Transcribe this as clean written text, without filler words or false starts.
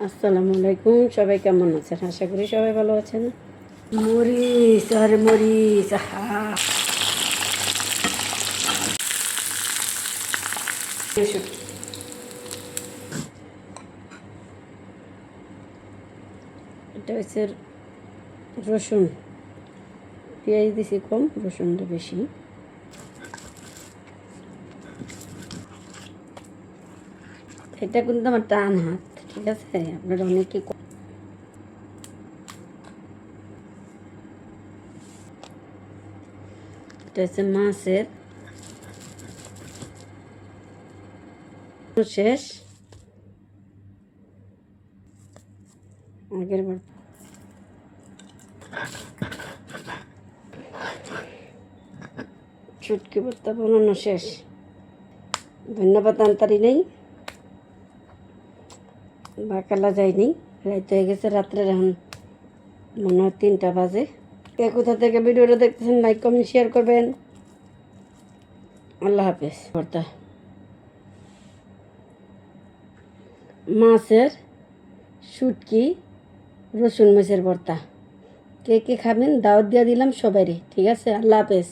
আসসালামু আলাইকুম, সবাই কেমন আছেন? আশা করি সবাই ভালো আছেন। মরিচ আর মরিচ, এটা হচ্ছে রসুন, পেঁয়াজ দিছি কম, রসুনটা বেশি। এটা কিন্তু আমার টান হাত, ঠিক আছে? আপনারা অনেকে এটা হচ্ছে মাছের শেষ। আগের বার চুটকি ভর্তা বানানো শেষ। ধন্যবাদ আনতারি নেই, বাকালা যায়নি, রাত হয়ে গেছে, রাত্রের এখন মনে হয় 3টা বাজে। কে কোথা থেকে ভিডিওটা দেখতেছেন, লাইক কমেন্ট শেয়ার করবেন। আল্লাহ হাফেজ। ভর্তা মাছের শুটকি রসুন মাছের ভর্তা, কে কে খাবেন দাওয়াত দিয়ে দিলাম সবাইরে, ঠিক আছে? আল্লাহ হাফেজ।